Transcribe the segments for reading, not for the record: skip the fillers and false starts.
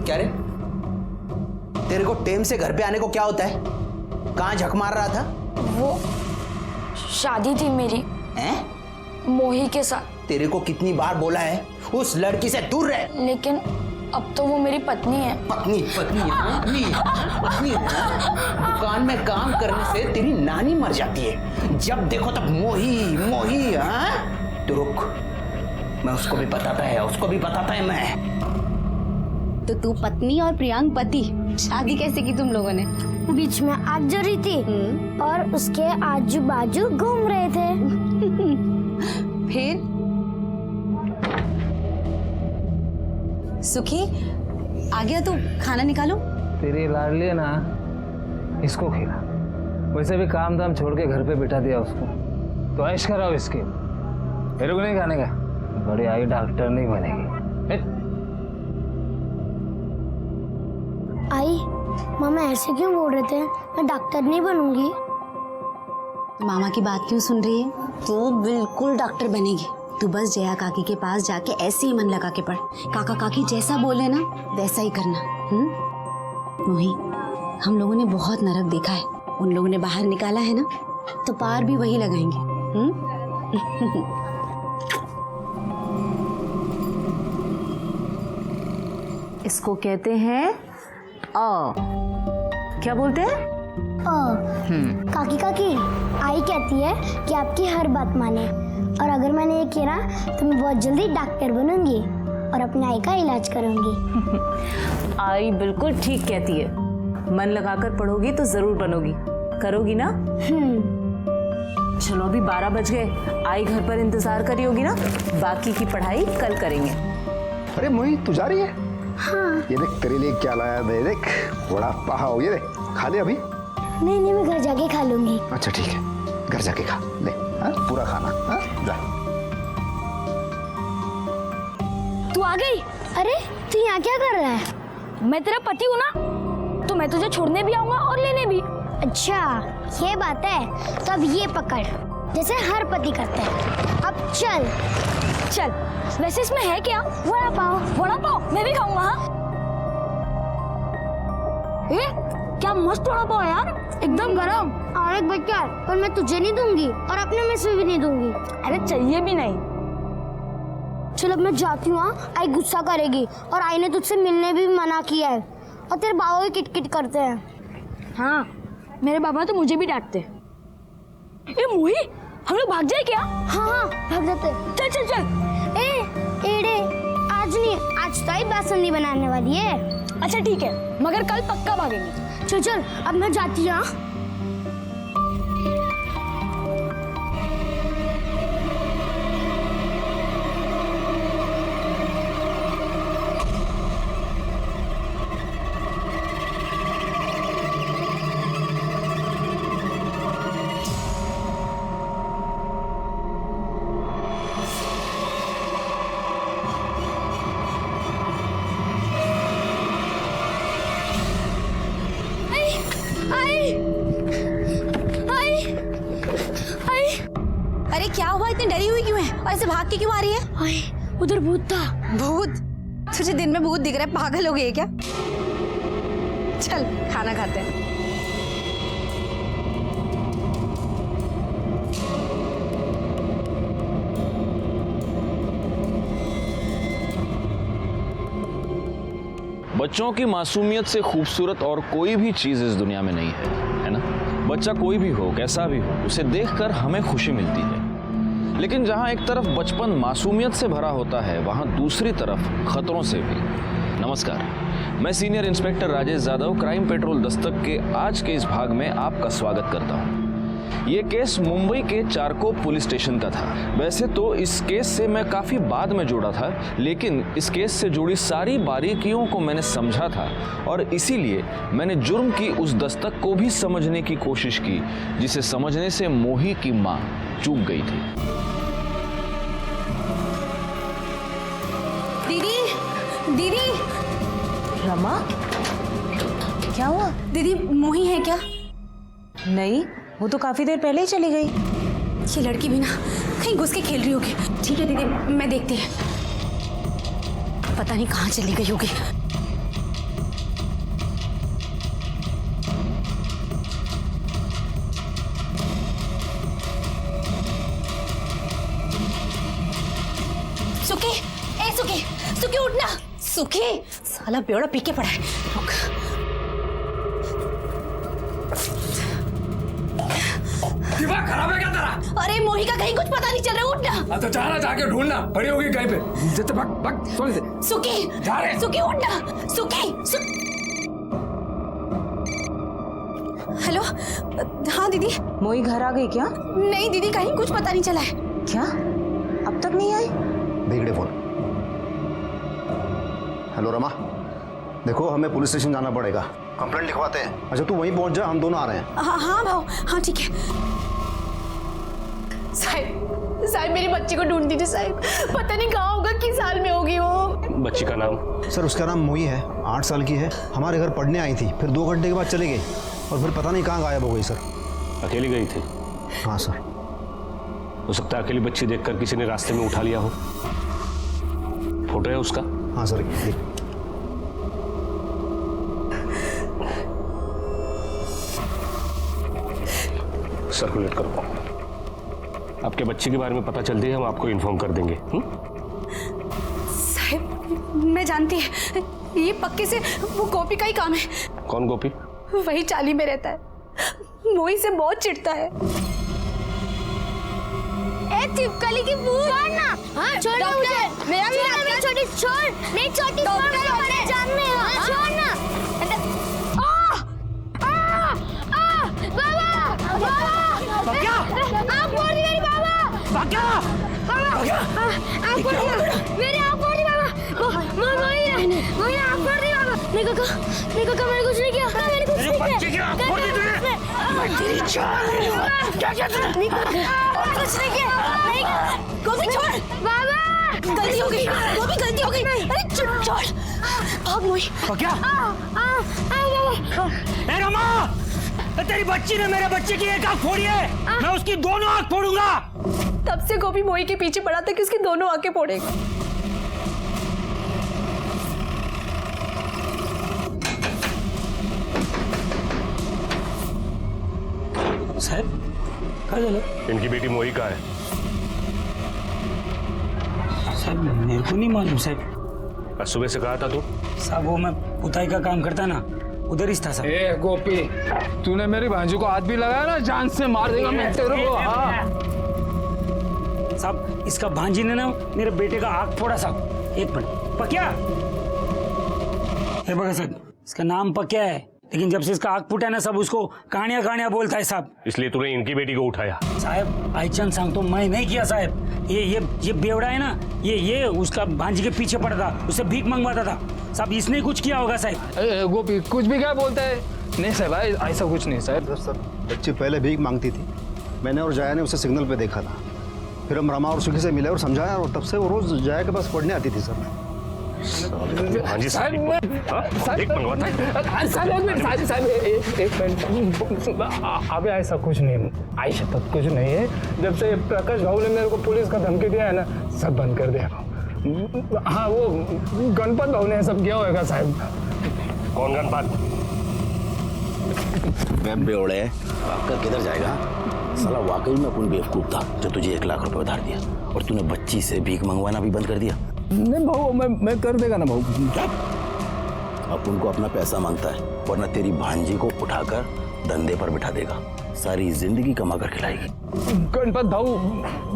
क्या रे, तेरे को टेम से घर पे आने को क्या होता है? कहाँ झक मार रहा था? वो शादी थी मेरी। हैं? मोही के साथ। तेरे को कितनी बार बोला है उस लड़की से दूर रह। लेकिन अब तो वो मेरी पत्नी है। पत्नी पत्नी पत्नी पत्नी? दुकान में काम करने से तेरी नानी मर जाती है, जब देखो तब मोही मोही। हाँ तो रुक, मैं उसको भी बताता है, उसको भी बताता है मैं। तो तू पत्नी और प्रियांक पति, शादी कैसे की तुम लोगों ने? बीच में आग जल रही थी और उसके आजू बाजू घूम रहे थे। फिर सुखी आ गया, तू खाना निकालो। तेरी लाडली है ना, इसको खिला। वैसे भी काम धाम छोड़ के घर पे बिठा दिया उसको, तो ऐश कराओ इसके। मेरे को नहीं खाने का, बड़ी आई डॉक्टर नहीं बनेगी। आई, मामा ऐसे क्यों बोल रहे थे? मैं डॉक्टर नहीं बनूंगी। मामा की बात क्यों सुन रही है? तू बिल्कुल डॉक्टर बनेगी। तू बस जया काकी के पास जाके ऐसे ही मन लगा के पढ़। काका काकी जैसा बोले ना वैसा ही करना। मोही, हम लोगों ने बहुत नरक देखा है, उन लोगों ने बाहर निकाला है ना, तो पार भी वही लगाएंगे। इसको कहते हैं क्या बोलते हैं? काकी काकी, आई कहती है कि आपकी हर बात माने, और अगर मैंने ये किया तो मैं बहुत जल्दी डॉक्टर बनूंगी और अपने आई का इलाज करूंगी। आई बिल्कुल ठीक कहती है, मन लगाकर पढ़ोगी तो जरूर बनोगी, करोगी ना? चलो अभी 12 बज गए, आई घर पर इंतजार करी होगी ना, बाकी की पढ़ाई कल करेंगे। अरे मोही, तू जा रही है? हाँ। ये देख तेरे लिए क्या लाया मैं, देख बड़ा पाव, ये देख खा ले अभी। नहीं नहीं, मैं घर जाके खा लूंगी। अच्छा ठीक है, घर जाके खा ले। हाँ? पूरा खाना। हाँ? जा। तू आ गई? अरे तू यहाँ क्या कर रहा है? मैं तेरा पति हूँ ना, तो मैं तुझे छोड़ने भी आऊंगा और लेने भी। अच्छा ये बात है, तो अब ये पकड़, जैसे हर पति करते हैं। अब चल चल। वैसे इसमें है क्या? वड़ा पाव। वड़ा पाव मैं भी खाऊंगा। हाँ, क्या मस्त वड़ा पाव यार, एकदम गरम। और एक बच्चा, पर मैं तुझे नहीं दूंगी और अपने में से भी नहीं दूंगी। अरे चाहिए भी नहीं। चल अब मैं जाती हूँ। आई गुस्सा करेगी, और आई ने तुझसे मिलने भी मना किया है, और तेरे बाबा भी किटकिट करते हैं। हाँ, मेरे बाबा तो मुझे भी डांटते। ए मोही, हम लोग भाग जाए क्या? हाँ भाग जाते। चल चल चल। एड़े, आज नहीं, आज तो आई बासुंदी बनाने वाली है। अच्छा ठीक है, मगर कल पक्का भागेंगे। चल चल, अब मैं जाती हूँ। अरे क्या हुआ, इतनी डरी हुई क्यों है और ऐसे भाग के क्यों आ रही है? आई, उधर भूत था। भूत? तुझे दिन में भूत दिख रहा है, पागल हो गई है क्या? चल खाना खाते हैं। बच्चों की मासूमियत से खूबसूरत और कोई भी चीज इस दुनिया में नहीं है ना? बच्चा कोई भी हो, कैसा भी हो, उसे देखकर हमें खुशी मिलती है। लेकिन जहां एक तरफ बचपन मासूमियत से भरा होता है, वहां दूसरी तरफ खतरों से भी। नमस्कार, मैं senior inspector Rajesh Yadav crime petrol Dastak के आज के इस भाग में आपका स्वागत करता हूं। ये केस मुंबई के चारकोप पुलिस स्टेशन का था। वैसे तो इस केस से मैं काफी बाद में जुड़ा था, लेकिन इस केस से जुड़ी सारी बारीकियों को मैंने समझा था, और इसीलिए मैंने जुर्म की उस दस्तक को भी समझने की कोशिश की जिसे समझने से मोही की मां चूक गई थी। दीदी, दीदी। रमा, क्या हुआ? दीदी मोही है क्या? नहीं, वो तो काफी देर पहले ही चली गई। ये लड़की भी ना कहीं घुस के खेल रही होगी। ठीक है दीदी, मैं देखती है, पता नहीं कहाँ चली गई होगी। सुखी उठना, सुखी साला बेवड़ा पी के पड़ा है। रुक। दिमाग खराब है क्या तेरा? अरे मोही का कहीं कुछ पता नहीं चल रहा, उठना। तो जाना जाके ढूंढना, पड़ी होगी कहीं पे। जैसे भग थोड़ी से। सुखी जा रहे। सुखी उठना, सुखी। हेलो, हाँ दीदी। मोई घर आ गई क्या? नहीं दीदी, कहीं कुछ पता नहीं चला है। क्या अब तक नहीं आई? बिगड़े फोन। हेलो रमा, देखो हमें पुलिस स्टेशन जाना पड़ेगा, कंप्लेंट लिखवाते हैं। अच्छा तू वहीं पहुंच जा, हम दोनों आ रहे हैं। हाँ भाव, हाँ ठीक है। साहिब मेरी बच्ची को ढूंढ दीजिए साहिब, पता नहीं कहाँ होगा, किस हाल में होगी वो। बच्ची का नाम? सर उसका नाम मोही है, 8 साल की है। हमारे घर पढ़ने आई थी, फिर 2 घंटे के बाद चली गई और फिर पता नहीं कहाँ गायब हो गई सर। अकेली गई थी? हाँ सर। हो सकता है अकेली बच्ची देखकर किसी ने रास्ते में उठा लिया हो। फोटो है उसका? हाँ सर। सर्कुलेट करो। आपके बच्चे के बारे में पता चलती है हम आपको इन्फॉर्म कर देंगे। साहिब मैं जानती है, ये पक्के से वो गोपी का ही काम है। कौन गोपी? वही चाली में रहता है, मोही से बहुत चिढ़ता है। ए चिपकली की बूंद छोड़ ना। हाँ छोड़ ना मुझे, मेरा भी हाथ में छोटी छोड़, नहीं छोटी छोड़ ना, हमारे जान में है, छोड़ ना। बाबा क्या आप फोड़ दी मेरी, बाबा क्या आप फोड़ दी मेरी, आप फोड़ दी बाबा, वही आप फोड़ दी बाबा। नहीं काका मैंने कुछ नहीं किया, मैंने कुछ नहीं किया। फोड़ दी तूने? तेरी जान क्या क्या तूने? नहीं कुछ नहीं किया। नहीं गोभी छोड़ बाबा, गलती हो गई, गोभी गलती हो गई। अरे छोड़ भाग मोही। क्या? ए रमा, तेरी बच्ची ने मेरे बच्चे की एक आंख फोड़ी है, मैं उसकी दोनों आंख फोड़ूंगा। तब से गोभी मोही के पीछे पड़ा था कि उसकी दोनों आंखें फोड़ेगा। साहब कहाँ चलो? इनकी बेटी मोही कहाँ है? साहब मेरे को नहीं मालूम साहब। आज सुबह से कहा था तू? साहब वो मैं पुताई का काम करता ना, उधर ही था साहब। ए गोपी, तूने मेरी भांजी को हाथ भी लगाया ना, जान से मार देगा मैं तेरे को। हाँ साहब इसका भांजी ने ना मेरे बेटे का आँख फोड़ा साहब। एक मिनट। पक्या है बगा साहब, इसका नाम पक्या है, लेकिन जब से इसका आँख फूटा ना सब उसको कहानियां बोलता है साहब। इसलिए तूने इनकी बेटी को उठाया? साहब आईचंद सांग तो मैं नहीं किया साहब, ये बेवड़ा है ना, ये उसका भांजी के पीछे पड़ा था, उससे भीख मंगवाता था साहब, इसने कुछ किया होगा साहब। गोपी कुछ भी क्या बोलता है? नहीं साहब ऐसा कुछ नहीं साहब। सर बच्ची पहले भीख मांगती थी, मैंने और जाया ने उसे सिग्नल पे देखा था, फिर हम रमा और सुखी से मिले और समझाया, और तब से वो रोज जाया के पास पढ़ने आती थी सर। भांजी साहब भीख मंगवाता है? अबे ऐसा कुछ नहीं, आयशा तक कुछ नहीं है। जब से प्रकाश भाऊ ने मेरे को पुलिस का धमकी दिया है ना, सब बंद कर दिया। हाँ वो गणपत भाऊ ने सब किया होगा साहब। कौन गणपत? मैं बेवड़े भागकर किधर जाएगा? साला वाकई में अपन बेवकूफ था जो तुझे 1 लाख रुपए उधार दिया, और तूने बच्ची से भीख मंगवाना भी बंद कर दिया। नहीं भाऊ, मैं कर देगा ना भाऊ। अपन को अपना पैसा मांगता है, वरना तेरी भांजी को उठाकर धंधे पर बिठा देगा, सारी जिंदगी कमा कर खिलाएगी। गणपत भाऊ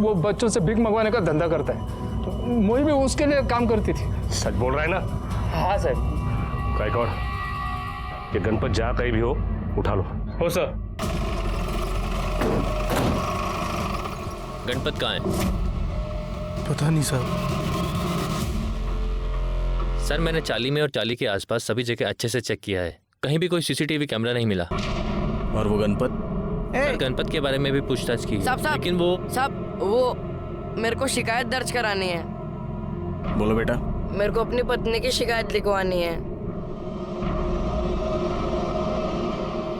वो बच्चों से भीख मंगवाने का धंधा करता है, मोही भी उसके लिए काम करती थी। सच बोल रहा है ना? हाँ सर। गायकवाड़, ये गणपत जहाँ कहीं भी हो उठा लो। हो सर। गणपत कहाँ है? पता नहीं साहब। सर मैंने चाली में और चाली के आसपास सभी जगह अच्छे से चेक किया है, कहीं भी कोई सीसीटीवी कैमरा नहीं मिला। और वो गणपत? सर गणपत के बारे में भी पूछताछ की है, लेकिन वो मेरे को शिकायत दर्ज करानी है। बोलो बेटा। मेरे को अपनी पत्नी की शिकायत लिखवानी है।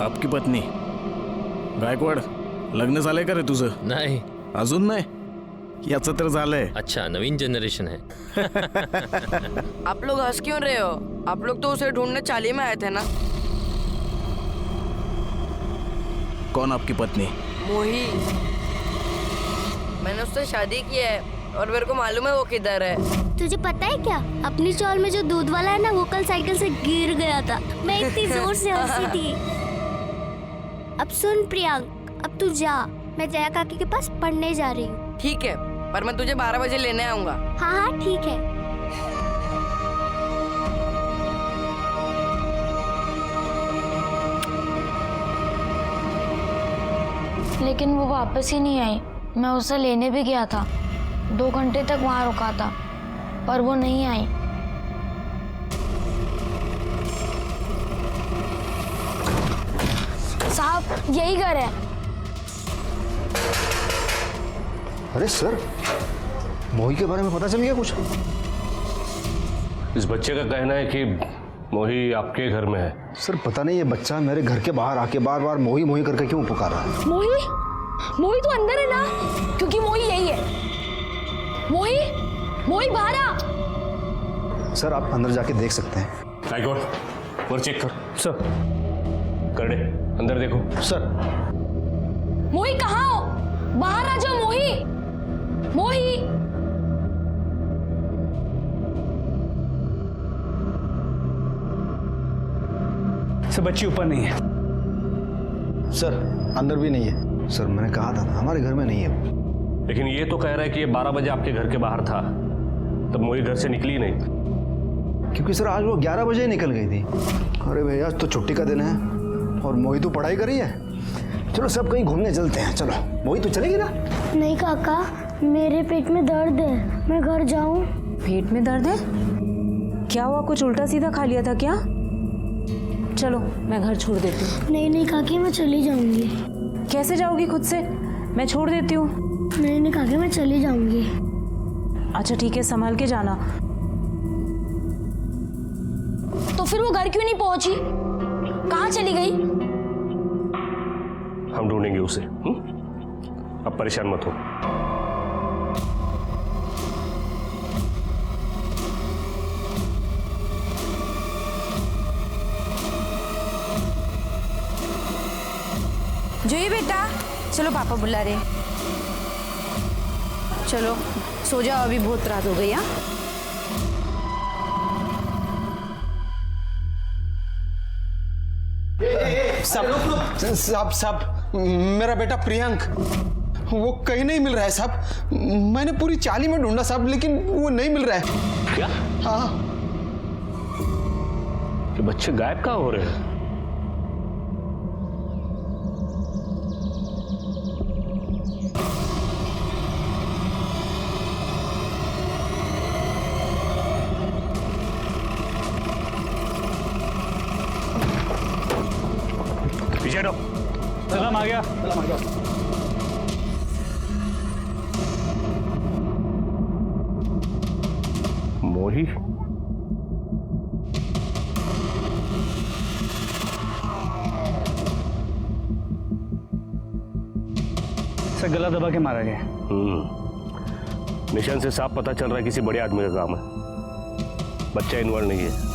आपकी पत्नी? गायकवाड लग्न झालंय का रे तुझं? नहीं। अजून नाही? याचं तर झालंय। अच्छा नवीन जनरेशन है। आप लोग हंस क्यों रहे हो? आप लोग तो उसे ढूंढने चाली में आए थे ना। कौन आपकी पत्नी? मोही। मैंने उससे शादी की है, और मेरे को मालूम है वो किधर है। तुझे पता है क्या, अपनी चौल में जो दूध वाला है ना, वो कल साइकिल से गिर गया था। मैं इतनी जोर से हंसी थी। अब सुन प्रियांक, अब तू जा, मैं जया काकी के पास पढ़ने जा रही हूँ। ठीक है, पर मैं तुझे 12 बजे लेने आऊंगा। हाँ हाँ ठीक है। लेकिन वो वापस ही नहीं आई। मैं उसे लेने भी गया था, 2 घंटे तक वहाँ रुका था, पर वो नहीं आई। साहब यही घर है। अरे सर, मोही के बारे में पता चल गया कुछ? इस बच्चे का कहना है कि मोही आपके घर में है। सर पता नहीं ये बच्चा मेरे घर के बाहर आके बार बार मोही मोही करके क्यों पुकार रहा है। मोही तो अंदर है ना, क्योंकि मोही यही है। मोही बाहर आ। सर आप अंदर जाके देख सकते हैं। गायकवाड़ और चेक कर। सर। कर दे, अंदर देखो। सर। मोही कहाँ हो? बाहर आ जाओ। मोही। सर बच्ची ऊपर नहीं है। सर अंदर भी नहीं है। सर मैंने कहा था ना, हमारे घर में नहीं है। लेकिन ये तो कह रहा है कि ये 12 बजे आपके घर के बाहर था, तब मोही घर से निकली नहीं। क्योंकि सर आज वो 11 बजे निकल गई थी। अरे भैया आज तो छुट्टी का दिन है और मोही तो पढ़ाई कर रही है। चलो सब कहीं घूमने चलते हैं। चलो मोही तो चलेगी ना? नहीं काका, मेरे पेट में दर्द है, मैं घर जाऊं। पेट में दर्द है? क्या हुआ, कुछ उल्टा सीधा खा लिया था क्या? चलो मैं घर छोड़ देती हूँ। नहीं काकी, मैं चली जाऊंगी। कैसे जाओगी खुद से? मैं छोड़ देती हूँ। नहीं काकी, मैं चली जाऊंगी। अच्छा ठीक है, संभाल के जाना। तो फिर वो घर क्यों नहीं पहुंची? कहाँ चली गई? हम ढूंढेंगे उसे। अब परेशान मत हो। जो ये बेटा, चलो पापा बुला रहे। चलो सो जाओ, अभी बहुत रात हो गई। हाँ साहब मेरा बेटा प्रियांक वो कहीं नहीं मिल रहा है साहब। मैंने पूरी चाली में ढूंढा साहब, लेकिन वो नहीं मिल रहा है। क्या? हाँ। ये बच्चे गायब कहाँ हो रहे हैं? पीछे हटो। सलाम आ गया। मोही? सर गला दबा के मारा गया। निशान से साफ पता चल रहा है किसी बड़े आदमी का काम है। बच्चा इन्वॉल्व नहीं है।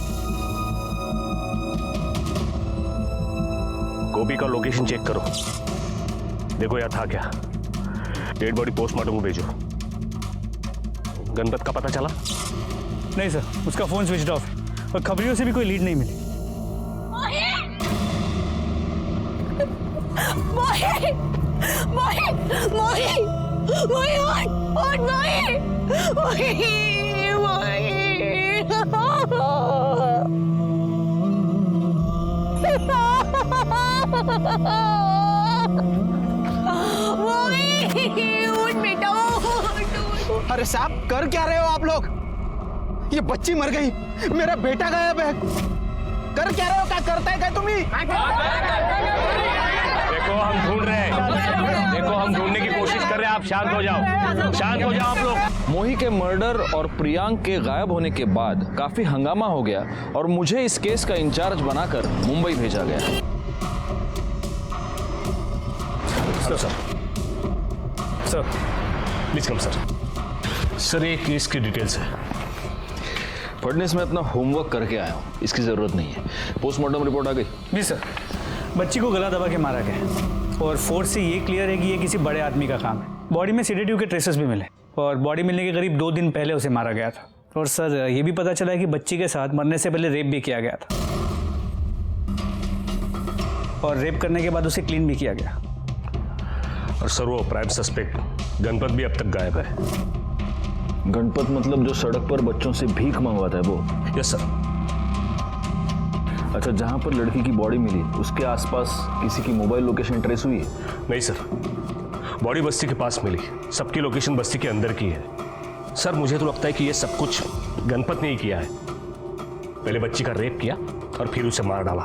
गोपी का लोकेशन चेक करो, देखो यहाँ था क्या। डेड बॉडी पोस्टमार्टम को भेजो। गणपत का पता चला? नहीं सर, उसका फोन स्विच ऑफ है और खबरियों से भी कोई लीड नहीं मिली। अरे साहब कर क्या रहे हो आप लोग? ये बच्ची मर गई, मेरा बेटा गायब है। कर क्या रहे हो? क्या करता है क्या तुम्ही? देखो हम ढूंढ रहे हैं, देखो हम ढूंढने की कोशिश कर रहे हैं। आप शांत हो जाओ, शांत हो जाओ आप लोग। मोही के मर्डर और प्रियांक के गायब होने के बाद काफी हंगामा हो गया और मुझे इस केस का इंचार्ज बनाकर मुंबई भेजा गया। Sir please come sir. Sir ये केस की डिटेल्स है। फडनेस में अपना होमवर्क करके आया हूँ, इसकी जरूरत नहीं है। पोस्टमार्टम रिपोर्ट आ गई? जी सर, बच्ची को गला दबा के मारा गया और फोर्स से ये क्लियर है कि ये किसी बड़े आदमी का काम है। बॉडी में सेडेटिव के ट्रेसेस भी मिले। और बॉडी मिलने के करीब 2 दिन पहले उसे मारा गया था। और सर ये भी पता चला है कि बच्ची के साथ मरने से पहले रेप भी किया गया था और रेप करने के बाद उसे क्लीन भी किया गया। और सर वो प्राइम सस्पेक्ट गणपत भी अब तक गायब है। गणपत मतलब जो सड़क पर बच्चों से भीख मंगवाता है वो? Yes sir. अच्छा, जहां पर लड़की की बॉडी मिली उसके आसपास किसी की मोबाइल लोकेशन ट्रेस हुई है? नहीं सर, बॉडी बस्ती के पास मिली, सबकी लोकेशन बस्ती के अंदर की है। सर मुझे तो लगता है कि ये सब कुछ गणपत ने ही किया है। पहले बच्ची का रेप किया और फिर उसे मार डाला।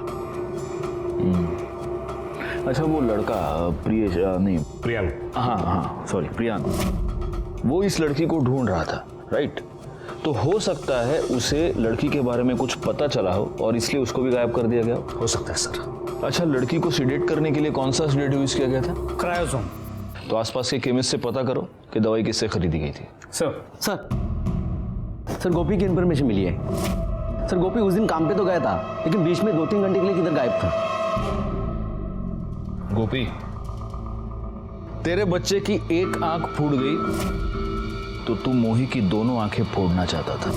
अच्छा, वो लड़का प्रियांक, हाँ सॉरी, प्रियांक, वो इस लड़की को ढूंढ रहा था, राइट? तो हो सकता है उसे लड़की के बारे में कुछ पता चला हो और इसलिए उसको भी गायब कर दिया गया हो सकता है सर। अच्छा, लड़की को सिडेट करने के लिए कौन सा सिडेट यूज किया गया था? क्रायोसोम। तो आसपास के केमिस्ट से पता करो कि दवाई किससे खरीदी गई थी। सर गोपी की इन्फॉर्मेशन मिली है। सर गोपी उस दिन काम पे तो गया था, लेकिन बीच में 2-3 घंटे के लिए किधर गायब था। गोपी, तेरे बच्चे की एक आंख फूट गई तो तू मोही की दोनों आंखें फोड़ना चाहता था।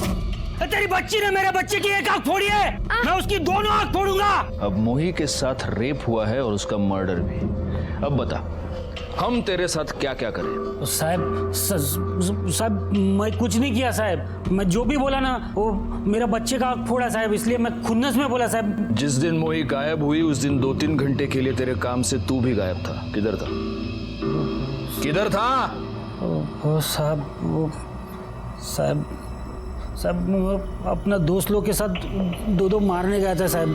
तेरी बच्ची ने मेरे बच्चे की एक आंख फोड़ी है, मैं उसकी दोनों आंख फोड़ूंगा। अब मोही के साथ रेप हुआ है और उसका मर्डर भी। अब बता, हम तेरे साथ क्या क्या करें? साहब मैं कुछ नहीं किया साहब। मैं जो भी बोला ना वो मेरा बच्चे का आंख फोड़ा साहब, इसलिए मैं खुन्नस में बोला साहब। जिस दिन मोही गायब हुई उस दिन 2-3 घंटे के लिए तेरे काम से तू भी गायब था। किधर था? किधर था? वो साहब वो अपना दोस्त लोग के साथ दो मारने गया था साहब।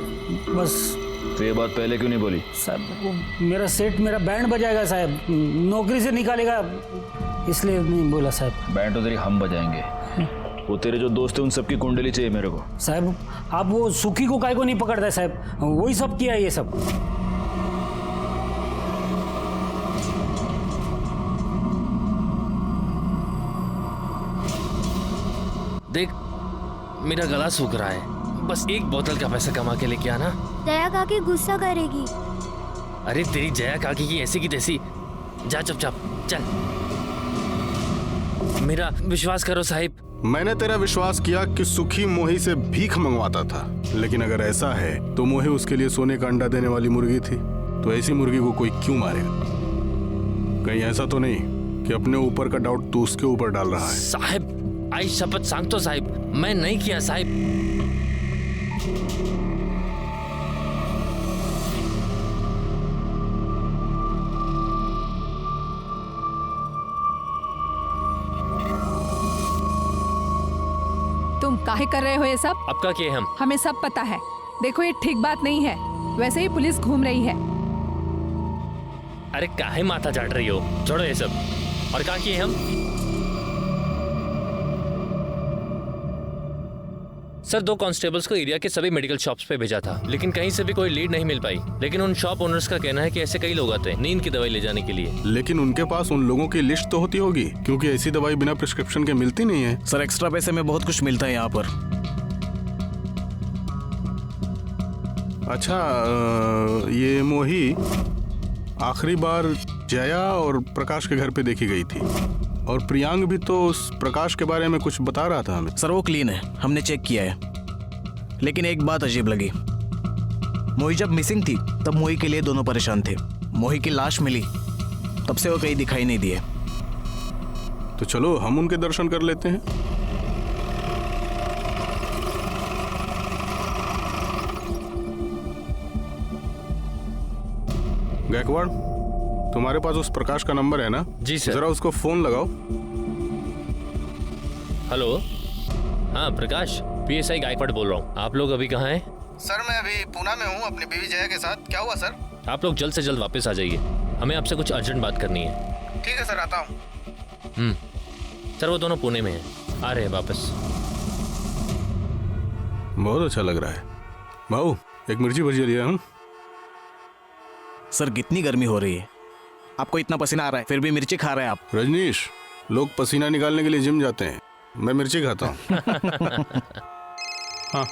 बस तो ये बात पहले क्यों नहीं बोली? साहब वो मेरा सेठ मेरा बैंड बजाएगा साहब, नौकरी से निकालेगा, इसलिए नहीं बोला साहब। बैंड तो तेरी हम बजाएंगे। वो तेरे जो दोस्त है उन सबकी कुंडली चाहिए मेरे को। साहब आप वो सुखी को काय को नहीं पकड़ता है साहब, वही सब किया ये सब। देख, मेरा गला सूख रहा है, बस एक बोतल का पैसा कमा के लेके आना। जया काकी गुस्सा करेगी। अरे तेरी जया काकी की ऐसी की तैसी, जा चुपचाप चल। मेरा विश्वास करो साहिब। मैंने तेरा विश्वास किया कि सुखी मोही से भीख मंगवाता था, लेकिन अगर ऐसा है तो मोही उसके लिए सोने का अंडा देने वाली मुर्गी थी, तो ऐसी मुर्गी को कोई क्यों मारेगा? कहीं ऐसा तो नहीं कि अपने ऊपर का डाउट तू उसके ऊपर डाल रहा है? साहिब आई शपथ सांगतो साहिब, मैं नहीं किया साहिब। तुम काहे कर रहे हो ये सब? अब का किए हम? हमें सब पता है। देखो ये ठीक बात नहीं है, वैसे ही पुलिस घूम रही है। अरे काहे माथा चाट रही हो, छोड़ो ये सब। और क्या किए हम? सर 2 कांस्टेबल्स को एरिया के सभी मेडिकल शॉप्स पे भेजा था, लेकिन कहीं से भी कोई लीड नहीं मिल पाई। लेकिन उन शॉप ओनर्स का कहना है कि ऐसे कई लोग आते हैं नींद की दवाई ले जाने के लिए। लेकिन उनके पास उन लोगों की लिस्ट तो होती होगी, क्योंकि ऐसी दवाई बिना प्रिस्क्रिप्शन के मिलती नहीं है। सर एक्स्ट्रा पैसे में बहुत कुछ मिलता है यहाँ पर। अच्छा, ये मोही आखिरी बार जया और प्रकाश के घर पे देखी गई थी, और प्रियांक भी तो उस प्रकाश के बारे में कुछ बता रहा था हमें। सर वो क्लीन है, हमने चेक किया है, लेकिन एक बात अजीब लगी। मोही जब मिसिंग थी तब मोही के लिए दोनों परेशान थे। मोही की लाश मिली तब से वो कहीं दिखाई नहीं दिए। तो चलो हम उनके दर्शन कर लेते हैं। गायकवाड़, तुम्हारे पास उस प्रकाश का नंबर है ना? जी सर। जरा उसको फोन लगाओ। हेलो, हाँ प्रकाश, पीएसआई गायकवाड़ बोल रहा हूँ। आप लोग अभी कहाँ हैं? सर मैं अभी पूना में हूँ अपनी बीवी जया के साथ। क्या हुआ सर? आप लोग जल्द से जल्द वापस आ जाइए, हमें आपसे कुछ अर्जेंट बात करनी है। ठीक है सर, आता हूँ। सर वो दोनों पुणे में हैं, आ रहे हैं वापस। बहुत अच्छा लग रहा है। भाऊ एक मिर्ची भजिया लिया हूँ। सर कितनी गर्मी हो रही है, आपको इतना पसीना आ रहा है फिर भी मिर्ची खा रहे हैं आप। रजनीश, लोग पसीना निकालने के लिए जिम जाते हैं, मैं मिर्ची खाता हूँ। हाँ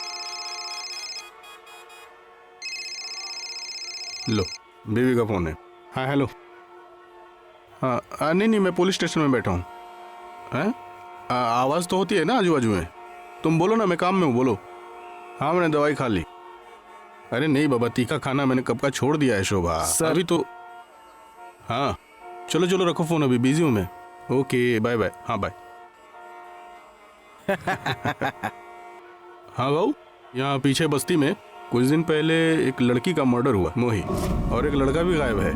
लो, बीवी का फोन है। हाँ हेलो। हाँ नहीं मैं पुलिस स्टेशन में बैठा हूँ। हैं? आवाज तो होती है ना आजू बाजू में। तुम बोलो ना, मैं काम में हूँ, बोलो। हाँ मैंने दवाई खा ली। अरे नहीं बाबा, तीखा खाना मैंने कब का छोड़ दिया है शोभा। अभी तो हाँ चलो चलो रखो फोन, अभी बिजी हूँ मैं। Okay bye bye. हाँ बाय। हाँ भाऊ, यहाँ पीछे बस्ती में कुछ दिन पहले एक लड़की का मर्डर हुआ, मोही, और एक लड़का भी गायब है,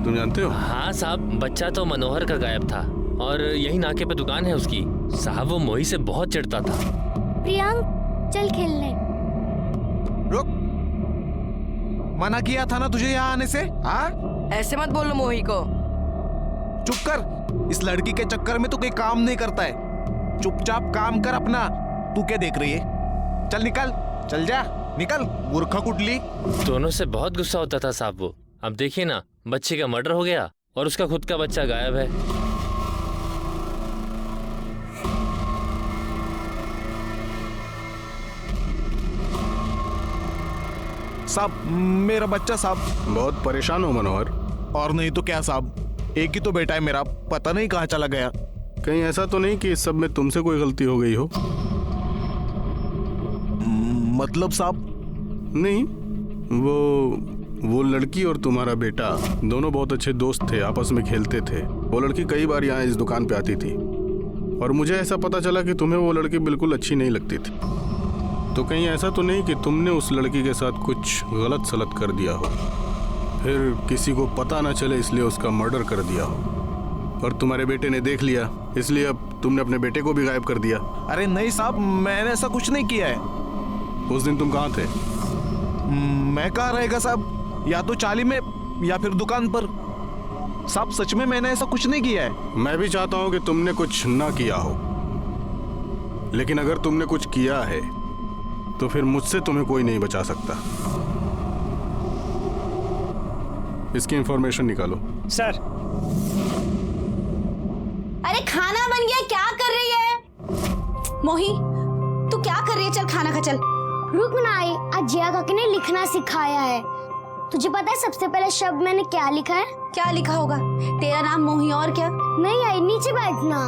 तुम जानते हो? हाँ साहब, बच्चा तो मनोहर का गायब था और यही नाके पे दुकान है उसकी। साहब वो मोही से बहुत चिढ़ता था। प्रियांक चल खेलने। रुक, मना किया था ना तुझे यहाँ आने से? हाँ ऐसे मत बोलो मोही को। चुप कर, इस लड़की के चक्कर में तू कोई काम नहीं करता है। चुपचाप काम कर अपना। तू क्या देख रही है? चल निकल, चल जा, निकल मूर्खा कुटली। दोनों से बहुत गुस्सा होता था साहब वो। अब देखिए ना, बच्चे का मर्डर हो गया और उसका खुद का बच्चा गायब है। साहब मेरा बच्चा साहब। बहुत परेशान हो मनोहर? और नहीं तो क्या साहब, एक ही तो बेटा है मेरा, पता नहीं कहाँ चला गया। कहीं ऐसा तो नहीं कि इस सब में तुमसे कोई गलती हो गई हो? मतलब साहब? नहीं, वो लड़की और तुम्हारा बेटा दोनों बहुत अच्छे दोस्त थे, आपस में खेलते थे। वो लड़की कई बार यहाँ इस दुकान पे आती थी और मुझे ऐसा पता चला कि तुम्हें वो लड़की बिल्कुल अच्छी नहीं लगती थी। तो कहीं ऐसा तो नहीं कि तुमने उस लड़की के साथ कुछ गलत सलत कर दिया हो, फिर किसी को पता ना चले इसलिए उसका मर्डर कर दिया हो, और तुम्हारे बेटे ने देख लिया इसलिए अब तुमने अपने बेटे को भी गायब कर दिया? अरे नहीं साहब, मैंने ऐसा कुछ नहीं किया है। उस दिन तुम कहाँ थे? मैं कहाँ रहेगा साहब, या तो चाली में या फिर दुकान पर। साहब सच में मैंने ऐसा कुछ नहीं किया है। मैं भी चाहता हूँ कि तुमने कुछ ना किया हो, लेकिन अगर तुमने कुछ किया है तो फिर मुझसे तुम्हें कोई नहीं बचा सकता। इसकी इंफॉर्मेशन निकालो। सर। अरे खाना बन गया, क्या कर रही है? मोही तू क्या कर रही है? चल खाना खा चल। रुक ना आई, आज जया काकी ने लिखना सिखाया है। तुझे पता है सबसे पहले शब्द मैंने क्या लिखा है? क्या लिखा होगा? तेरा नाम मोही और क्या? नहीं आई, नीचे बैठना।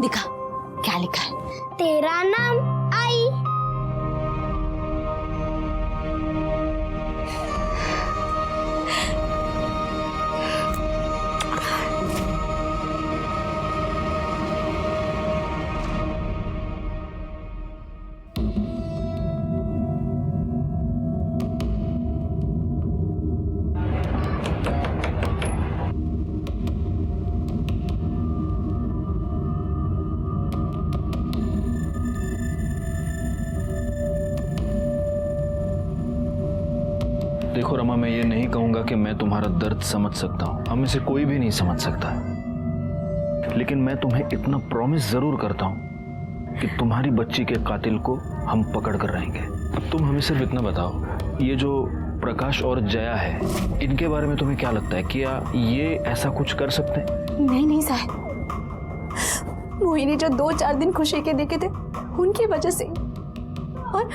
दिखा क्या लिखा है? तेरा नाम आई। देखो रमा, मैं ये नहीं कहूंगा कि मैं तुम्हारा दर्द समझ सकता हूँ, हम में से कोई भी नहीं समझ सकता, लेकिन मैं तुम्हें इतना प्रॉमिस जरूर करता हूँ कि तुम्हारी बच्ची के कातिल को हम पकड़ कर रहेंगे। अब तुम हमें सिर्फ इतना बताओ, ये जो प्रकाश और जया है, इनके बारे में तुम्हें क्या लगता है? क्या ये ऐसा कुछ कर सकते हैं? नहीं नहीं साहब, मोही ने जो 2-4 दिन खुशी के देखे थे उनकी वजह से, और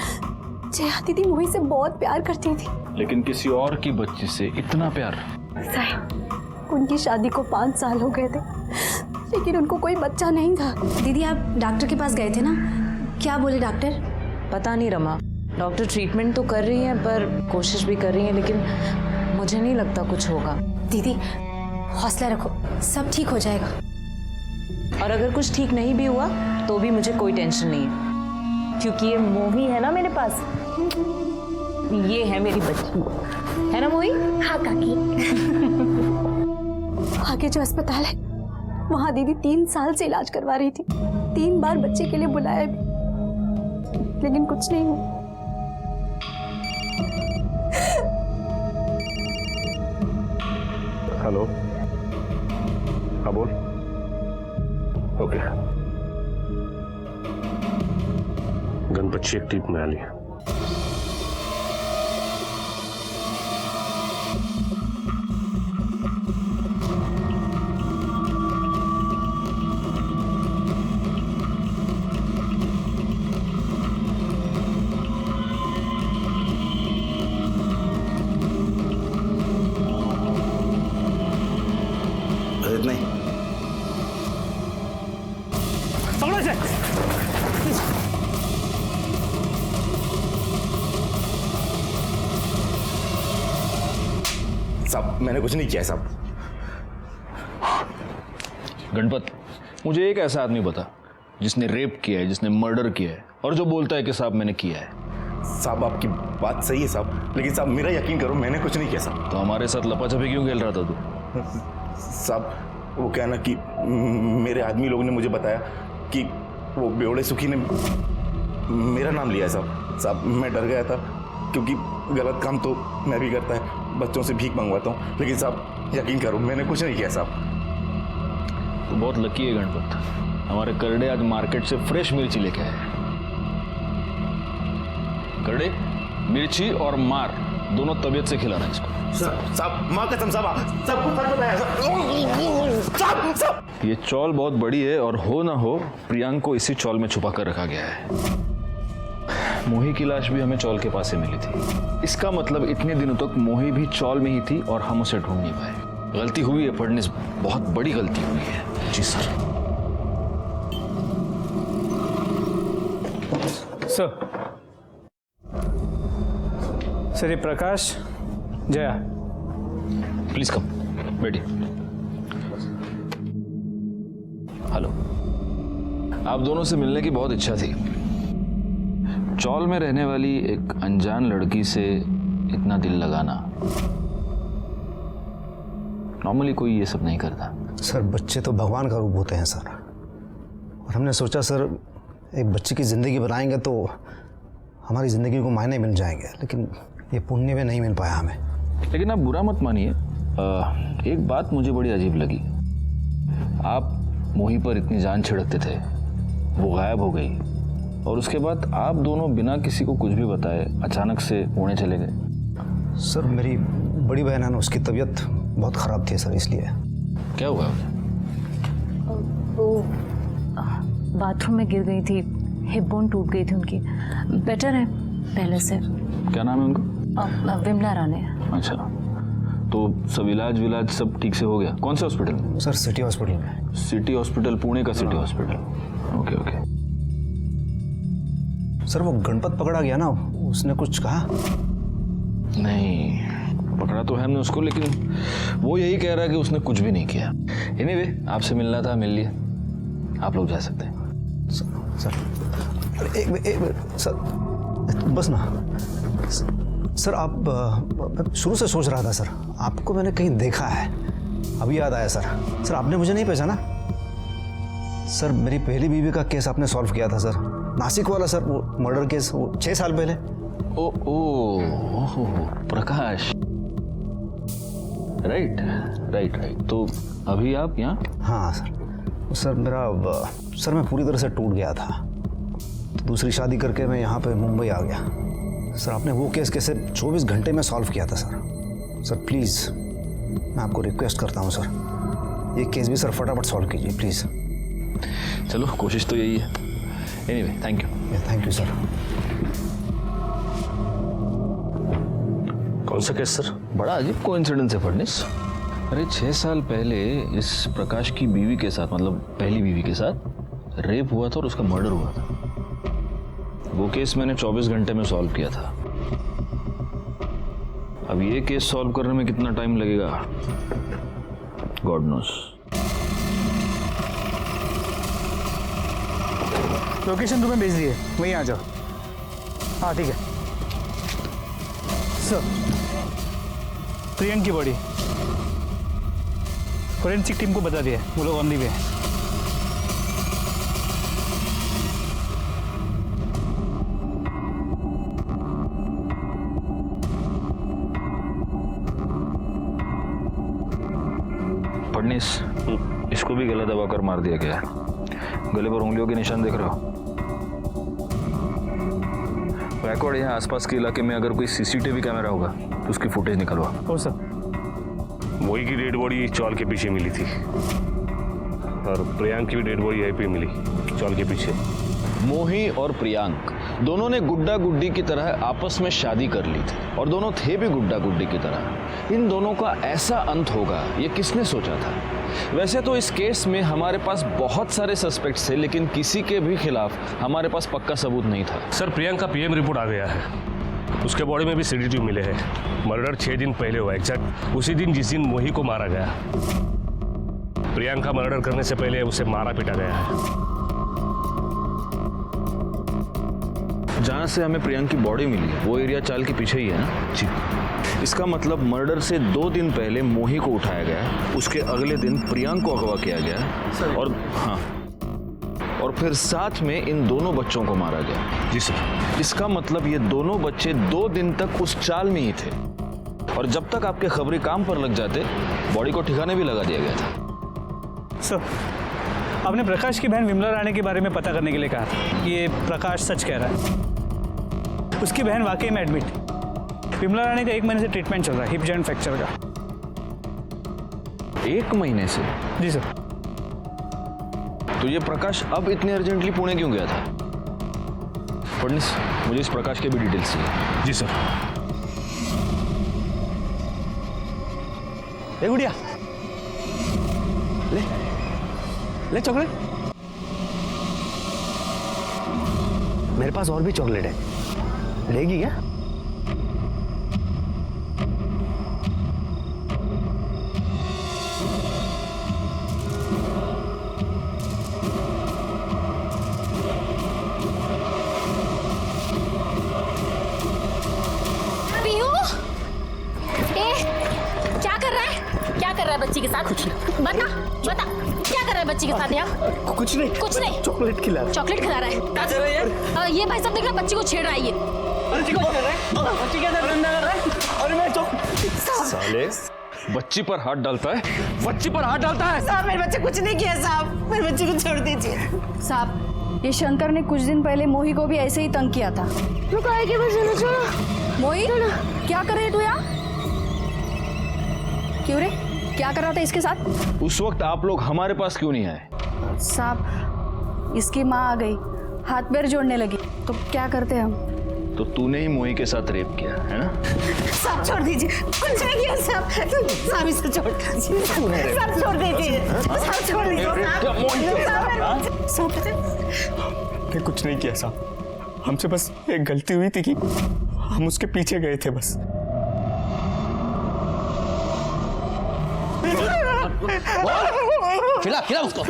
जया दीदी मोही से बहुत प्यार करती थी। लेकिन किसी और की बच्ची से इतना प्यार? साहब उनकी शादी को 5 साल हो गए थे, लेकिन उनको कोई बच्चा नहीं था। दीदी आप डॉक्टर के पास गए थे ना, क्या बोले डॉक्टर? पता नहीं रमा, डॉक्टर ट्रीटमेंट तो कर रही है पर कोशिश भी कर रही है, लेकिन मुझे नहीं लगता कुछ होगा। दीदी हौसला रखो, सब ठीक हो जाएगा। और अगर कुछ ठीक नहीं भी हुआ तो भी मुझे कोई टेंशन नहीं है, क्योंकि ये मोही है ना मेरे पास, ये है मेरी बच्ची, है ना मोही? हाँ काकी। आगे जो अस्पताल है वहाँ दीदी 3 साल से इलाज करवा रही थी, 3 बार बच्चे के लिए बुलाया भी, लेकिन कुछ नहीं हुआ। हेलो, हाँ बोल। ओके, गणपत एक टीम में आली है। मैंने कुछ नहीं किया साहब। गणपत, मुझे एक ऐसा आदमी बता जिसने रेप किया है, जिसने मर्डर किया है और जो बोलता है कि साहब मैंने किया है। साहब आपकी बात सही है साहब, लेकिन साहब मेरा यकीन करो मैंने कुछ नहीं किया साहब। तो हमारे साथ लपाछपी क्यों खेल रहा था तू? साहब वो क्या ना कि मेरे आदमी लोग ने मुझे बताया कि वो बेवड़े सुखी ने मेरा नाम लिया है साहब। साहब मैं डर गया था क्योंकि गलत काम तो मैं भी करता है, बच्चों से भीख मंगवाता हूँ, लेकिन साहब यकीन करो मैंने कुछ नहीं किया साहब। तो बहुत लकी है गणपत, हमारे करड़े आज मार्केट से फ्रेश मिर्ची लेके आए। करड़े, मिर्ची और मार दोनों तबीयत से खिलाना इसको। साहब माँ कसम साहब सबको सच बताया साहब। ये चौल बहुत बड़ी है और हो ना हो प्रियांक को इसी चौल में छुपा कर रखा गया है। मोही की लाश भी हमें चौल के पास से मिली थी। इसका मतलब इतने दिनों तक मोही भी चौल में ही थी और हम उसे ढूंढ नहीं पाए। गलती हुई है फडनिस, बहुत बड़ी गलती हुई है। जी सर। सर ये प्रकाश, जया, प्लीज कम, बैठिए। हेलो, आप दोनों से मिलने की बहुत इच्छा थी। चौल में रहने वाली एक अनजान लड़की से इतना दिल लगाना नॉर्मली कोई ये सब नहीं करता। सर बच्चे तो भगवान का रूप होते हैं सर, और हमने सोचा सर एक बच्चे की ज़िंदगी बनाएंगे तो हमारी ज़िंदगी को मायने मिल जाएंगे, लेकिन ये पुण्य में नहीं मिल पाया हमें। लेकिन आप बुरा मत मानिए, एक बात मुझे बड़ी अजीब लगी। आप मोही पर इतनी जान छिड़कते थे, वो गायब हो गई और उसके बाद आप दोनों बिना किसी को कुछ भी बताए अचानक से पुणे चले गए। सर मेरी बड़ी बहन है ना, उसकी तबीयत बहुत ख़राब थी सर, इसलिए। क्या हुआ? वो बाथरूम में गिर गई थी, हिप बोन टूट गई थी उनकी। बेटर है पहले से। क्या नाम है उनका? विमला राणे। अच्छा, तो सब इलाज विलाज सब ठीक से हो गया? कौन से हॉस्पिटल में? सर सिटी हॉस्पिटल में। सिटी हॉस्पिटल, पुणे का city hospital. Okay okay. Sir वो गणपत पकड़ा गया ना, उसने कुछ कहा? नहीं, पकड़ा तो है हमने उसको, लेकिन वो यही कह रहा है कि उसने कुछ भी नहीं किया। एनीवे, आपसे मिलना था, मिल लिए, आप लोग जा सकते हैं। सर एक सर बस ना सर, आप शुरू से सोच रहा था सर, आपको मैंने कहीं देखा है, अभी याद आया सर। सर आपने मुझे नहीं पहचाना? सर मेरी पहली बीवी का केस आपने सॉल्व किया था सर, नासिक वाला सर, वो मर्डर केस, वो 6 साल पहले। ओ प्रकाश, राइट राइट राइट। तो अभी आप यहाँ? हाँ सर सर मैं पूरी तरह से टूट गया था, तो दूसरी शादी करके मैं यहाँ पे मुंबई आ गया। सर आपने वो केस कैसे 24 घंटे में सॉल्व किया था सर। सर प्लीज़ मैं आपको रिक्वेस्ट करता हूँ सर, ये केस भी सर फटाफट सॉल्व कीजिए प्लीज़। चलो कोशिश तो यही है। Anyway thank you. Thank you sir. कौन सा केस सर? बड़ा अजीब कोइंसिडेंस है फडनिस। अरे 6 साल पहले इस प्रकाश की बीवी के साथ, मतलब पहली बीवी के साथ रेप हुआ था और उसका मर्डर हुआ था। वो केस मैंने 24 घंटे में सॉल्व किया था। अब ये केस सॉल्व करने में कितना टाइम लगेगा गॉड नोस। लोकेशन तुम्हें भेज दिए, वहीं आ जाओ। हाँ ठीक है सर। प्रियंक की बॉडी फोरेंसिक टीम को बता दिया, वो लोग ऑन दी वे। फडनिस, इसको भी गला दबाकर मार दिया गया है। गले पर उंगलियों के निशान देख रहे हो? बैकवर्ड यहाँ आसपास के इलाके में अगर कोई सीसीटीवी कैमरा होगा तो उसकी फुटेज निकलवा। हो सर। मोही की डेड बॉडी चौल के पीछे मिली थी और प्रियांक की भी डेड बॉडी यहीं पे मिली, चौल के पीछे। मोही और प्रियांक दोनों ने गुड्डा गुड्डी की तरह आपस में शादी कर ली थी और दोनों थे भी गुड्डा गुड्डी की तरह। इन दोनों का ऐसा अंत होगा ये किसने सोचा था? वैसे तो इस केस में हमारे पास बहुत सारे सस्पेक्ट्स थे, लेकिन किसी के भी खिलाफ हमारे पास पक्का सबूत नहीं था। सर प्रियांक का पीएम रिपोर्ट आ गया है उसके बॉडी में भी सेडेटिव मिले हैं। मर्डर 6 दिन पहले हुआ, एग्जैक्ट उसी दिन जिस दिन मोही को मारा गया। प्रियंका मर्डर करने से पहले उसे मारा पीटा गया है। जहाँ से हमें प्रियंका की बॉडी मिली है वो एरिया चाल के पीछे ही है ना? जी। इसका मतलब मर्डर से 2 दिन पहले मोही को उठाया गया, उसके अगले दिन प्रियंका को अगवा किया गया और हाँ, और फिर साथ में इन दोनों बच्चों को मारा गया। जी सर। इसका मतलब ये दोनों बच्चे 2 दिन तक उस चाल में ही थे और जब तक आपके खबरी काम पर लग जाते बॉडी को ठिकाने भी लगा दिया गया था। सर, आपने प्रकाश की बहन विमला रानी के बारे में पता करने के लिए कहा था। ये प्रकाश सच कह रहा है, उसकी बहन वाकई में एडमिट थी। विमला रानी का 1 महीने से ट्रीटमेंट चल रहा है, हिप जॉइंट फ्रैक्चर का। 1 महीने से? जी सर। तो ये प्रकाश अब इतने अर्जेंटली पुणे क्यों गया था? फडणीस, मुझे इस प्रकाश के भी डिटेल्स चाहिए। जी सर। ए गुड़िया, ले चॉकलेट। मेरे पास और भी चॉकलेट है, लेगी क्या? बच्ची के साथ बता क्या कर रहा है बच्ची के साथ यार? कुछ नहीं चॉकलेट खिला रहा है। क्या कर रहा है यार? ये भाई साहब देखना बच्ची को छेड़ रहा है ये। बच्ची को छेड़ रहा है? बच्ची क्या कर रहा है? अरे मैं तो साले बच्ची पर हाथ डालता है, बच्ची पर हाथ डालता है। साहब मेरे बच्चे कुछ नहीं किया साहब, मेरे बच्चे को छोड़ दीजिए साहब। ये शंकर ने कुछ दिन पहले मोही को भी ऐसे ही तंग किया था। रुको आगे बस छोड़ो। मोही क्या कर रहे तू यार? क्यों रे, क्या कर रहा था इसके साथ? उस वक्त आप लोग हमारे पास क्यों नहीं आए? साहब, इसकी माँ आ गई, हाथ पैर जोड़ने लगी, तो क्या करते हम? तो तूने ही मोही के साथ रेप किया है ना? साहब छोड़ दीजिए, कुछ नहीं किया साहब। साहब इसको छोड़ दीजिए, साहब छोड़ दीजिए, साहब छोड़ दीजिए। हमने कुछ नहीं किया साहब, हमसे बस एक गलती हुई थी कि हम उसके पीछे गए थे बस। खिला उसको।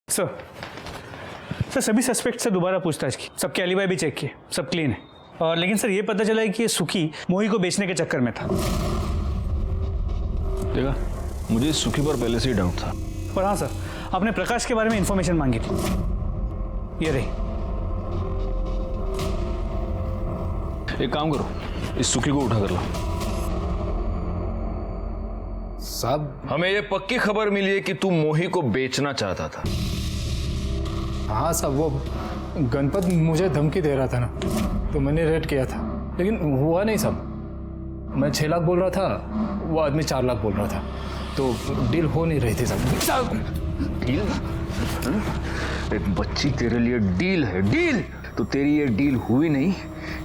सर सभी सस्पेक्ट से दोबारा पूछताछ की, सबके एलिबाई भी चेक किए, सब क्लीन है। और लेकिन सर ये पता चला है कि ये सुखी मोही को बेचने के चक्कर में था। देखा, मुझे सुखी पर पहले से ही डाउट था। और हाँ सर, आपने प्रकाश के बारे में इंफॉर्मेशन मांगी थी, ये रही। एक काम करो, इस सुखी को उठा कर लो। साहब, हमें ये पक्की खबर मिली है कि तू मोही को बेचना चाहता था। हाँ साहब, वो गणपत मुझे धमकी दे रहा था ना, तो मैंने रेड किया था, लेकिन हुआ नहीं साहब। मैं 6 लाख बोल रहा था, वो आदमी 4 लाख बोल रहा था, तो डील हो नहीं रही थी साहब। डील? एक बच्ची तेरे लिए डील है, डील? तो तेरी ये डील हुई नहीं,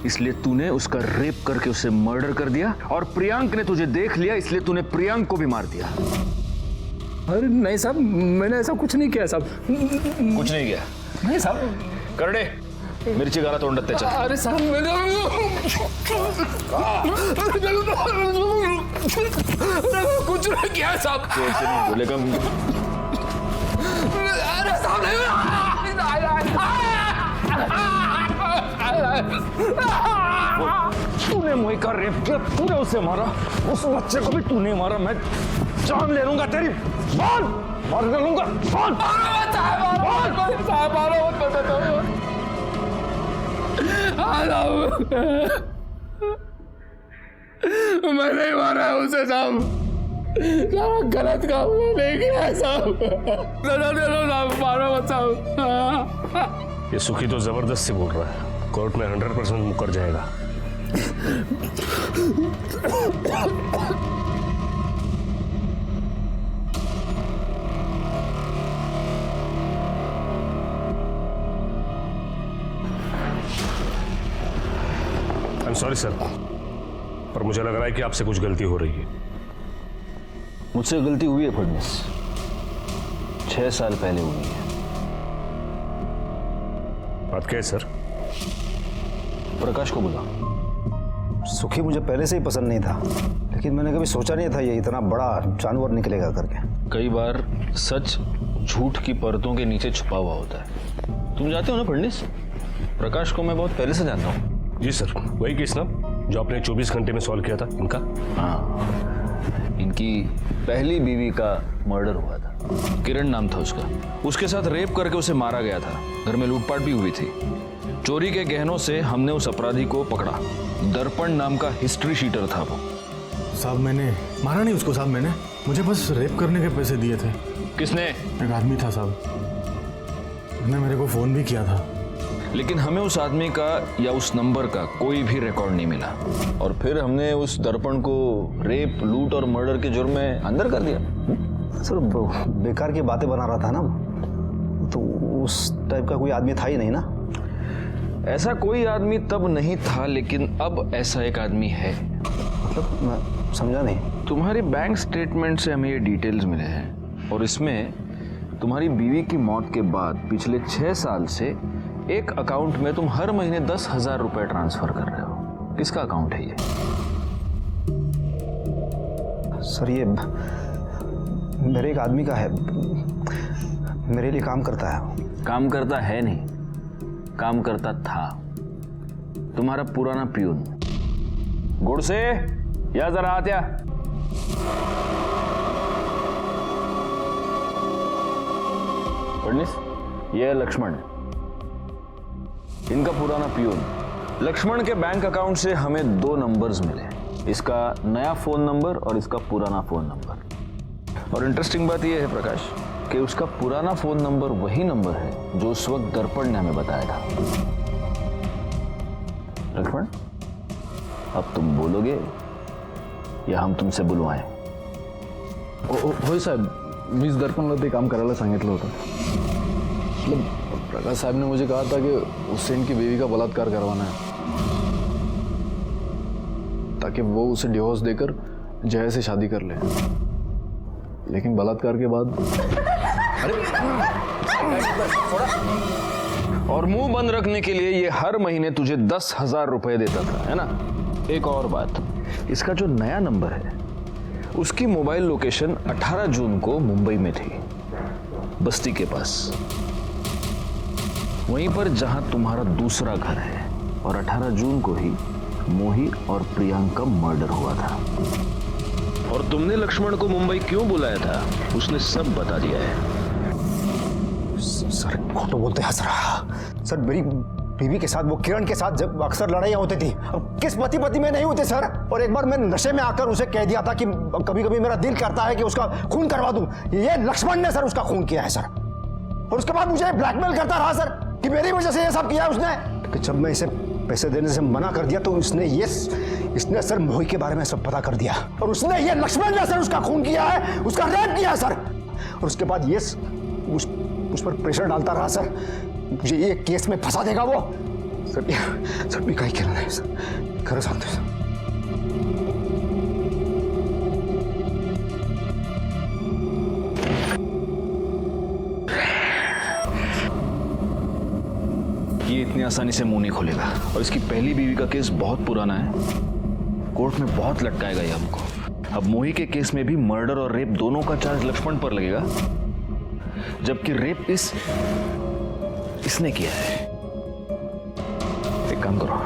इसलिए तूने उसका रेप करके उसे मर्डर कर दिया, और प्रियांक ने तुझे देख लिया, इसलिए तूने प्रियांक को भी मार दिया। अरे नहीं साहब, मैंने ऐसा कुछ नहीं किया साहब। कुछ नहीं किया? नहीं साहब। करडे, मिर्ची गाला तोंडात त्याच्या। अरे साहब, कुछ नहीं किया साहब। कैसे नहीं बोलेगा? अरे साहब, तूने मोही का रेप किया, तूने उसे मारा, उस बच्चे को भी तूने मारा। मैं जान ले लूंगा तेरी, बोल, मार डालूंगा, बोल। मैं नहीं मारा है उसे साहब, गलत काम नहीं किया है साहब, मारो मत साहब। ये सुखी तो जबरदस्ती बोल रहा है, कोर्ट में 100% मुकर जाएगा। I'm sorry सर, पर मुझे लग रहा है कि आपसे कुछ गलती हो रही है। मुझसे गलती हुई है फडणीस, 6 साल पहले हुई है। बात क्या है सर? प्रकाश को बुला। सुखी मुझे पहले से ही पसंद नहीं था, लेकिन मैंने कभी सोचा नहीं था ये इतना बड़ा जानवर निकलेगा करके। कई बार सच झूठ की परतों के नीचे छुपा हुआ होता है। तुम जानते हो ना फडणवीस, प्रकाश को मैं बहुत पहले से जानता हूँ। जी सर, वही केस ना जो आपने 24 घंटे में सॉल्व किया था इनका। हाँ, इनकी पहली बीवी का मर्डर हुआ था, किरण नाम था उसका। उसके साथ रेप करके उसे मारा गया था। घर में लूटपाट भी हुई थी। चोरी के गहनों से हमने उस अपराधी को पकड़ा। दर्पण नाम का हिस्ट्री शीटर था वो। साहब मैंने मारा नहीं उसको साहब, मैंने मुझे बस रेप करने के पैसे दिए थे। किसने? एक आदमी था साहब, उसने मेरे को फोन भी किया था। लेकिन हमें उस आदमी का या उस नंबर का कोई भी रिकॉर्ड नहीं मिला, और फिर हमने उस दर्पण को रेप, लूट और मर्डर के जुर्म में अंदर कर दिया। सर बेकार की बातें बना रहा था ना, तो उस टाइप का कोई आदमी था ही नहीं ना। ऐसा कोई आदमी तब नहीं था, लेकिन अब ऐसा एक आदमी है। मतलब मैं समझा नहीं। तुम्हारी बैंक स्टेटमेंट से हमें ये डिटेल्स मिले हैं, और इसमें तुम्हारी बीवी की मौत के बाद पिछले 6 साल से एक अकाउंट में तुम हर महीने 10,000 रुपए ट्रांसफर कर रहे हो। किसका अकाउंट है ये? सर ये मेरे एक आदमी का है, मेरे लिए काम करता है। काम करता है नहीं, काम करता था। तुम्हारा पुराना प्यून। गुड़ से या जरा आत्या। फडणवीस, ये है लक्ष्मण, इनका पुराना प्यून। लक्ष्मण के बैंक अकाउंट से हमें 2 नंबर्स मिले, इसका नया फोन नंबर और इसका पुराना फोन नंबर। और इंटरेस्टिंग बात यह है प्रकाश कि उसका पुराना फोन नंबर वही नंबर है जो उस वक्त दर्पण ने हमें बताया था। लक्ष्मण, अब तुम बोलोगे या हम तुमसे बुलवाएं? होय साहेब, मीच दर्पणला ते काम करायला सांगितलं होतं। मतलब प्रकाश साहब ने मुझे कहा था कि उससे इनकी बीवी का बलात्कार करवाना है, ताकि वो उसे डिवोर्स देकर जया से शादी कर ले। लेकिन बलात्कार के बाद और मुंह बंद रखने के लिए ये हर महीने तुझे 10,000 रुपए देता था, है ना? एक और बात, इसका जो नया नंबर है उसकी मोबाइल लोकेशन 18 जून को मुंबई में थी, बस्ती के पास, वहीं पर जहां तुम्हारा दूसरा घर है। और 18 जून को ही मोही और प्रियंका मर्डर हुआ था। और तुमने लक्ष्मण को मुंबई क्यों बुलाया था उसने सब बता दिया है। सर खोटो बोलते हैं सर, मेरी बीवी के साथ, वो किरण के साथ जब अक्सर लड़ाइयाँ होती थी, अब किस पति में नहीं होते सर। और एक बार मैं नशे में आकर उसे कह दिया था कि कभी कभी मेरा दिल करता है कि उसका खून करवा दूं। ये लक्ष्मण ने सर उसका खून किया है सर, और उसके बाद मुझे ब्लैकमेल करता रहा सर कि मेरी वजह से ये सब किया उसने। कि जब मैं इसे पैसे देने से मना कर दिया तो इसने सर मोही के बारे में सब पता कर दिया, और उसने, ये लक्ष्मण ने सर उसका खून किया है, उसका रेप किया सर। और उसके बाद ये उस पर प्रेशर डालता रहा सर, मुझे ये केस में फंसा देगा वो। सर भी कहीं खेलना है सर, घर सामने सर। ये इतनी आसानी से मुंह नहीं खोलेगा, और इसकी पहली बीवी का केस बहुत पुराना है, कोर्ट में बहुत लटकाएगा ये हमको। अब मोही के केस में भी मर्डर और रेप दोनों का चार्ज लक्ष्मण पर लगेगा, जबकि रेप इसने किया है। एक काम करो,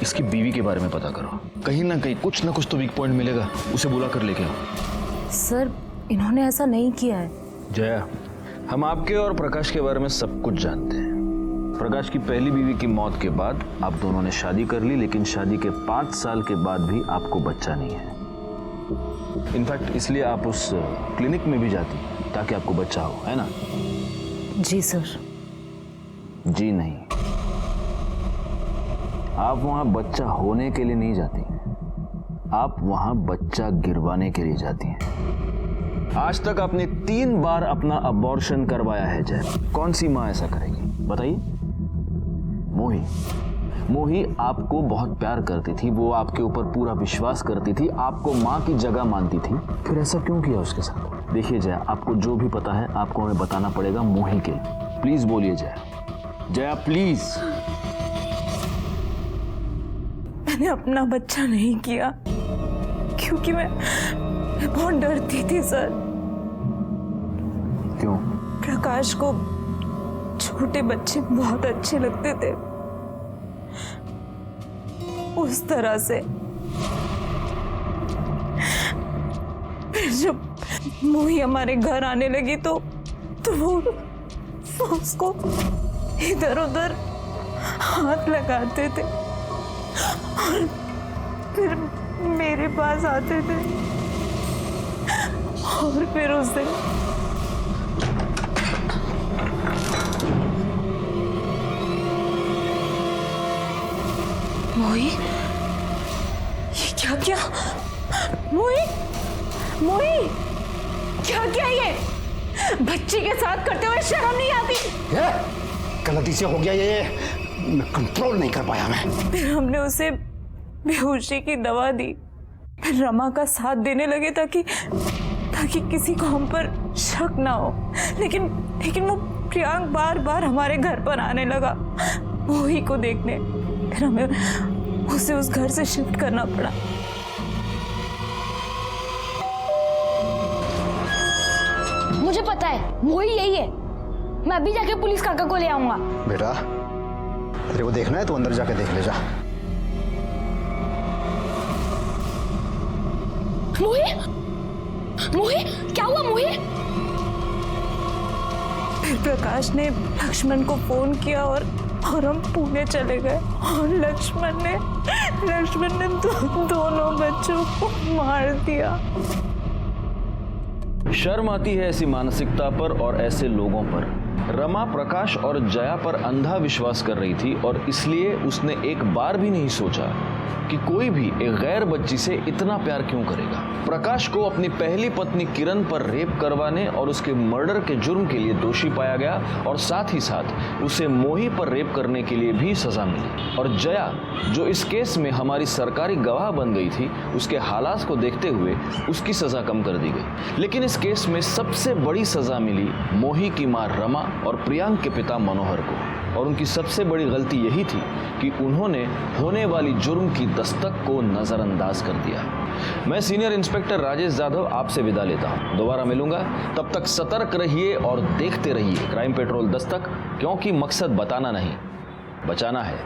इसकी बीवी के बारे में पता करो, कहीं ना कहीं कुछ ना कुछ तो वीक पॉइंट मिलेगा, उसे बुला कर लेके आओ। सर, इन्होंने ऐसा नहीं किया है। जया, हम आपके और प्रकाश के बारे में सब कुछ जानते हैं। प्रकाश की पहली बीवी की मौत के बाद आप दोनों ने शादी कर ली, लेकिन शादी के 5 साल के बाद भी आपको बच्चा नहीं है। इनफैक्ट इसलिए आप उस क्लिनिक में भी जाती ताकि आपको बच्चा हो, है ना? जी सर। जी नहीं, आप वहां बच्चा होने के लिए नहीं जाती, आप वहां बच्चा गिरवाने के लिए जाती हैं। आज तक आपने 3 बार अपना अबॉर्शन करवाया है जय। कौन सी मां ऐसा करेगी बताइए? मोही आपको बहुत प्यार करती थी, वो आपके ऊपर पूरा विश्वास करती थी, आपको मां की जगह मानती थी, फिर ऐसा क्यों किया उसके साथ? देखिए जय, आपको जो भी पता है आपको हमें बताना पड़ेगा मोही के। प्लीज बोलिए जय। जया प्लीज। मैंने अपना बच्चा नहीं किया क्योंकि मैं बहुत डरती थी सर। क्यों? प्रकाश को छोटे बच्चे बहुत अच्छे लगते थे, उस तरह से। फिर जब मोही हमारे घर आने लगी तो वो उसको इधर उधर हाथ लगाते थे और फिर मेरे पास आते थे और फिर उस दिन मोही, ये क्या किया? मोही, मोही, क्या किया ये? बच्ची के साथ करते हुए शर्म नहीं आती? गलती से हो गया ये, मैं कंट्रोल नहीं कर पाया मैं। फिर हमने उसे बेहोशी की दवा दी, फिर रमा का साथ देने लगे ताकि किसी को हम पर शक ना हो। लेकिन वो प्रियांक बार बार हमारे घर पर आने लगा मोही को देखने। फिर हमें उसे उस घर से शिफ्ट करना पड़ा। मुझे पता है मोही यही है। मैं अभी जाके पुलिस काका को ले आऊंगा। बेटा तेरे को देखना है तो अंदर जाके देख ले जा। मोही, मोही, क्या हुआ मोही? फिर प्रकाश ने लक्ष्मण को फोन किया और हम पुणे चले गए और लक्ष्मण ने दोनों बच्चों को मार दिया। शर्म आती है ऐसी मानसिकता पर और ऐसे लोगों पर। रमा प्रकाश और जया पर अंधा विश्वास कर रही थी और इसलिए उसने एक बार भी नहीं सोचा कि कोई भी एक गैर बच्ची से इतना प्यार क्यों करेगा। प्रकाश को अपनी पहली पत्नी किरण पर रेप करवाने और उसके मर्डर के जुर्म के लिए दोषी पाया गया और साथ ही साथ उसे मोही पर रेप करने के लिए भी सजा मिली। और जया जो इस केस में हमारी सरकारी गवाह बन गई थी, उसके हालात को देखते हुए उसकी सजा कम कर दी गई। लेकिन इस केस में सबसे बड़ी सजा मिली मोही की मां रमा और प्रियांक के पिता मनोहर को। और उनकी सबसे बड़ी गलती यही थी कि उन्होंने होने वाली जुर्म की दस्तक को नजरअंदाज कर दिया। मैं सीनियर इंस्पेक्टर राजेश जाधव आपसे विदा लेता हूं। दोबारा मिलूंगा, तब तक सतर्क रहिए और देखते रहिए क्राइम पेट्रोल दस्तक, क्योंकि मकसद बताना नहीं, बचाना है।